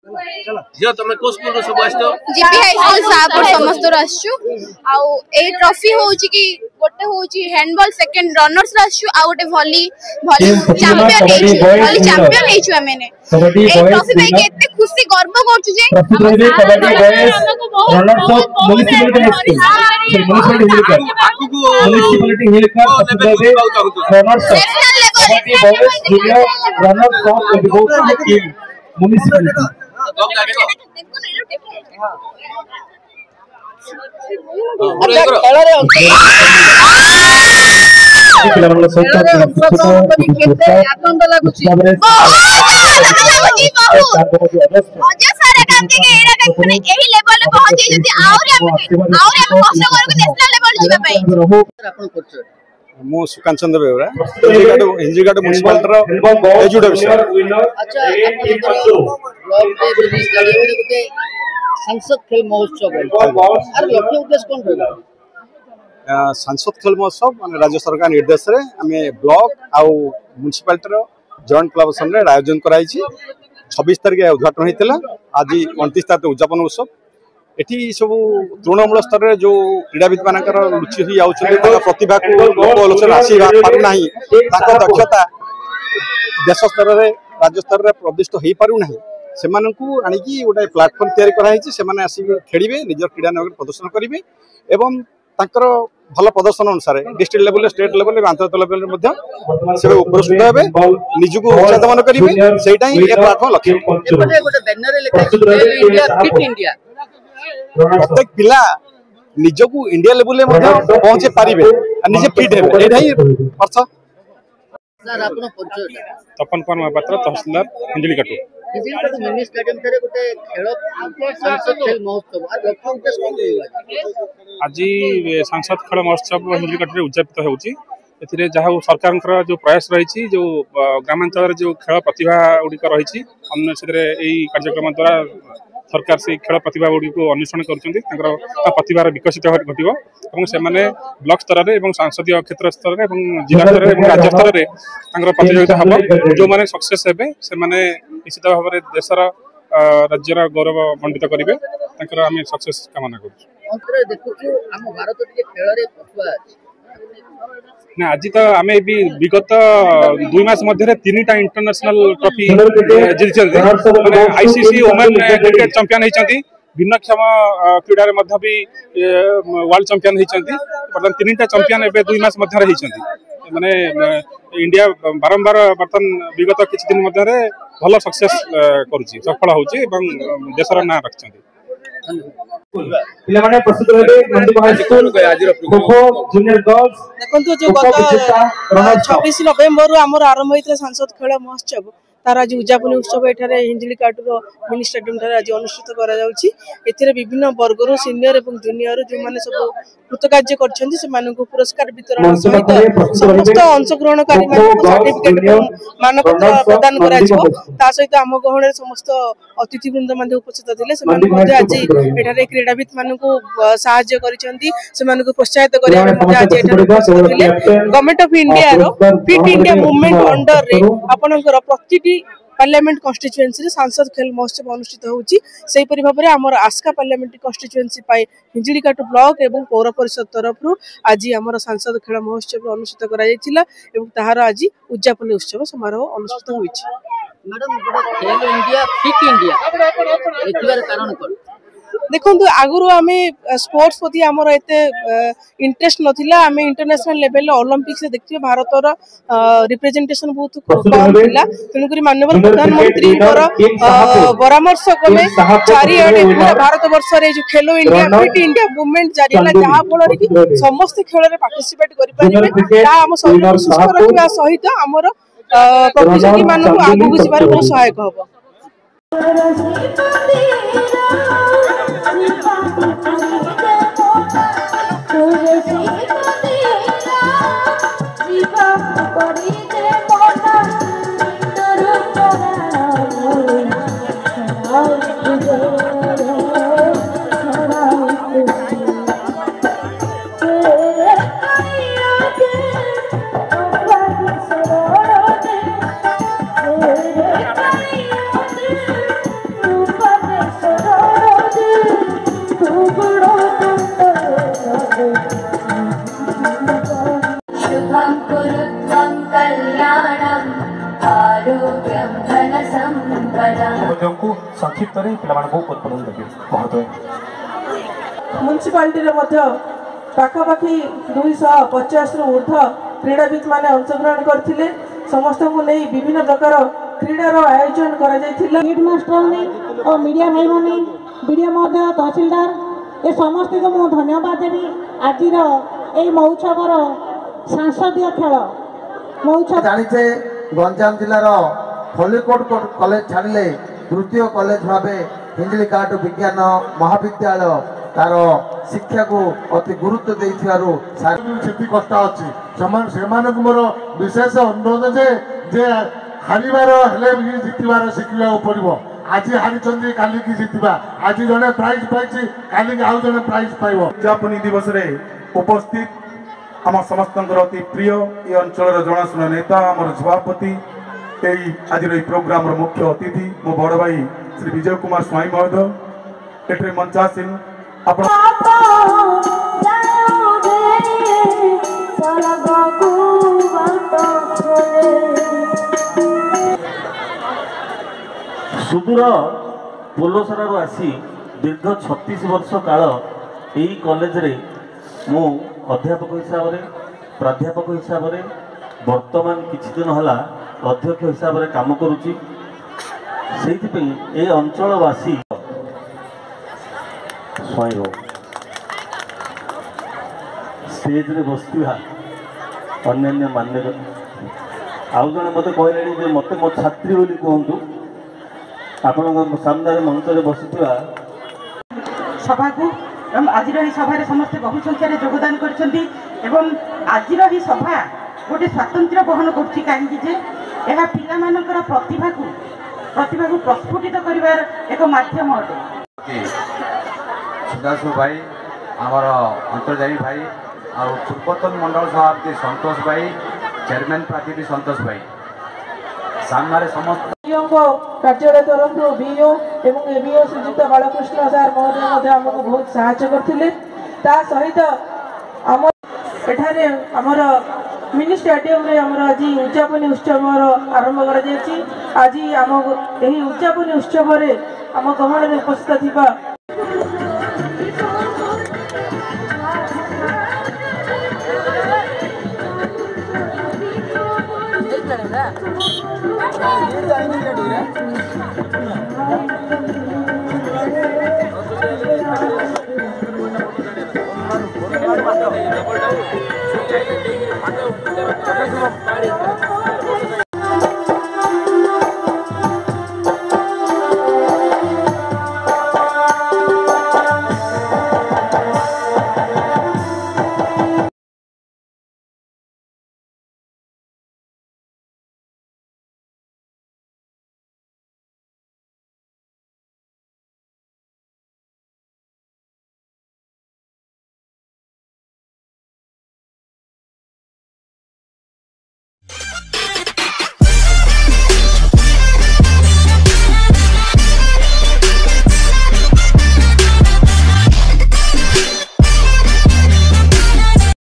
झियो तुम को स्कूल रो सब आस्तो जीपी हाई स्कूल सापर समस्त आछू आ ए ट्रॉफी होउची कि गोटे होउची हैंडबॉल सेकंड रनर्स आछू आ गोटे वॉली चैंपियन हेछु वॉली चैंपियन हेछु हमेने ए ट्रॉफी पे केते खुशी गर्व करछु जे kabaddi boys runners of municipality runners kabaddi boys junior runners of team municipality आनंद लागुची एही लेवल पे पहुंचे जति आउरे कष्ट करके नेशनल लेवल जिबा पई मो सुकांत चंद्र बेवरा इंजिगाड म्युनिसिपालिटी रो एजुड ऑफिसर। अच्छा ब्लॉक पे संसद खेल महोत्सव और लक्ष्य उद्देश्य कौन होगा? संसद खेल महोत्सव माने राज्य सरकार निर्देश रे हमें ब्लॉक आउ म्युनिसिपालिटी रो जॉइंट क्लबसन रे आयोजन कराई छी। 26 तारिख उद्घाटन होइतिला आज 29 तारिख उद्यापन उत्सव। एठी सब तृणमूल स्तर रे जो क्रीड़ाविद मानकर रुचि ही आउछन प्रतिभा को लोक आलोचना आसी पारु नाही ताको दक्षता देश स्तर रे राज्य स्तर रे प्रदिष्ट होई पारु नाही सेमानकु आनिकी गोटे प्लेटफॉर्म तैयारी करा हिची सेमाने आसी खेलिबे निजर क्रीडा नगर प्रदर्शन करिवे एवं तांकर भल प्रदर्शन अनुसार डिस्ट्रिक्ट लेवल स्टेट लेवल अंतर्राष्ट्रीय लेवल मध्ये से पुरस्कृत हेबे निजको उत्साहमान करिवे सेटा ही ए प्लेटफॉर्म लक्ष्य गोटे बैनर रे लिखा इंडिया फिट इंडिया प्रत्येक पिला निजको इंडिया लेवल मध्ये पहुंचे पारिबे आ निजे फिट हेबे एटा ही अर्थ। सर आपन परिचय तपन कुमार महापात्र तहसीलदार हिंजलिकाटू मिनी स्टेडियम रे गोटे खेल संसद खेल महोत्सव और लक्ष्य उद्देश्य कौन होगा? आज संसद खेल महोत्सव हिंजलिकाटू उद्यापित होउची। एथिरे जहाँ सरकार जो प्रयास रही जो ग्रामांचल जो खेल प्रतिभा गुड़िक रही अन्य से कार्यक्रम द्वारा सरकार से खेल प्रतिभा गुड़िक अन्वेषण कर प्रतिभार विकसित घटो से ब्लॉक स्तर में सांसदीय क्षेत्र स्तर में जिला स्तर में राज्य स्तर में प्रतियोगिता हम जो मैंने सक्सेस हे से निश्चित भाव में देशर राज्यर गौरव मंडित करेंगे आम सक्सेस कामना कर ना आज तो आम विगत 2 मास मध्य 3टा इंटरनेशनल ट्रॉफी जीति आईसीसी वुमेन क्रिकेट चैंपियन होती भिन्नक्षम क्रीडा भी वर्ल्ड चैंपियन होती बर्तमान 3टा चैंपियन ए 2 मास मध्य माने इंडिया बारंबार बर्तन विगत किछि दिन मध्य भल सक्सेस करुछि सफल होछि एवं देशर ना रखछन्ति। पिलामाने प्रस्तुत हेबे नंदीगुहा स्कूल खो जूनियर गर्ल्स देखंतु जो गत 26 नवेम्बर आमर आरंभ होइतले संसद खेल महोत्सव तार आज उद्यापन उत्सव एठारे हिंजलिकाटूर मिनी स्टेडियम ठारे आज अनुष्ठित करा जाउछि। एथिरे विभिन्न वर्गर सीनियर एवं जूनियर जो माने सब कृतकार्य करछन्ति से मानकु पुरस्कार वितरण सहित समस्त अंशग्रहणकारी मानकु सर्टिफिकेट मानपत्र प्रदान करा जिवो। ता सहित आम गहणे समस्त अतिथि वृंद मध्ये उपस्थित थिले से माने मध्ये आज एठारे क्रीडाविद मानकु सहाय्य करिसन्ति से मानकु प्रोत्साहित करिया मध्ये आज एठारे उपस्थित थिले। गवर्नमेंट ऑफ इंडिया रो फिट इंडिया मूवमेंट अंडर रे आपनकर प्रतिटी पार्लियामेंट कन्स्टिट्युएंसी सांसद खेल महोत्सव अनुष्ठित होउची। सेहि परि भाबरे हमर आस्का पार्लियामेंट कन्स्टिट्युएंसी पाई हिंजलिकाटू ब्लॉक एवं पौर परिषद तरफ आज हमर सांसद खेल महोत्सव अनुष्ठित करा जायतिला एवं ताहार आज उद्यापन उत्सव समारोह अनुष्ठित होइची। मैडम खेल इंडिया फिट इंडिया एथिबार कारण कोन? देखो आगुरी आम स्पोर्ट्स प्रति आमर एत इंटरेस्ट नाला आम इंटरनेशनल लेवल ओलंपिक्स देखिए भारतर रिप्रेजेंटेशन बहुत कम था तेणुक माननीय प्रधानमंत्री परामर्श क्रमे चारिआडे पूरा भारत वर्ष रे जो खेलो इंडिया फिट इंडिया मूवमेंट जारी है जहाँ फल कि समस्त खेल में पार्टिसिपेट करें आम शरीर सुस्थ रखा सहित आमर प्रतियोगी मानक आगू जाबार बहुत सहायक हम। संक्षिप्त उत्पादन देवे महोदय म्युनिसिपालिटी पाखापाखि 250 रु ऊर्ध क्रीड़ाविद मैंने अंशग्रहण करते समस्त को नहीं विभिन्न प्रकार क्रीडार आयोजन हेडमास्टर और मीडिया भाई मैंने वीडियो महोदय तहसीलदार ये समस्त को मुझे धन्यवाद देवी आज महोत्सवर सांसदीय खेल महोत्सव जाचे गंजाम जिलार फलिकोट कॉलेज छाड़े तृतीय कॉलेज भाव हिंजलिकाट विज्ञान महाविद्यालय तार शिक्षा को अति गुरुत्व देती कष्ट अच्छी मोर विशेष अनुरोध जे हारिबार जितबार शिखा पड़ो आज हारी काली की जितवा आज जड़े प्राइज पाई काली आउ जड़े प्राइज पाइब उद्यापनी दिवस रे उपस्थित आम समस्त अति प्रिय ये अंचल जनाशुना नेता आम सभापति आज प्रोग्राम मुख्य अतिथि मो बड़ भाई श्री विजय कुमार स्वाई महोदय एठे मंचासीन आपण सुदूर पोलोसरा आसी दीर्घ 36 वर्ष काल यही कॉलेज रे मु अध्यापक हिसाब से प्राध्यापक हिसाब से वर्तमान किछि दिन हला अध्यक्ष हिसाब से काम करुच्ची से अंचलवासी स्वयं स्टेज रे बसवा अन्य मान्य आउ जड़े मत कहले मत मो छात्री बोली कहतु आपण सामने मंच में बसुवा सभा को आज सभा समस्ते बहु संख्यार योगदान करछंती एवं आज सभा गोटे स्वातंत्र्य बहन करुच्ची कहीं पिलामानकर प्रतिभा को प्रस्फुटित करिवार एक माध्यम अटे सुदासु भाई आमर अंतर्जामी भाई और पूर्वतन मंडल सभापति संतोष भाई चेयरमैन प्रार्थी संतोष भाई सामने समस्त कार्यालय तरफ बीओ एवं एबीओ श्रीजुक्त बालकृष्ण सार महोदय आमको बहुत साहाय्य करथिले ता सहित आम एठारे आमर मिनी स्टेडियम रे आमर आज उद्यापनी उत्सव आरंभ करा जायछि आज आम एही उद्यापनी उत्सव रे आम गहण रे उपस्थित थिबा Double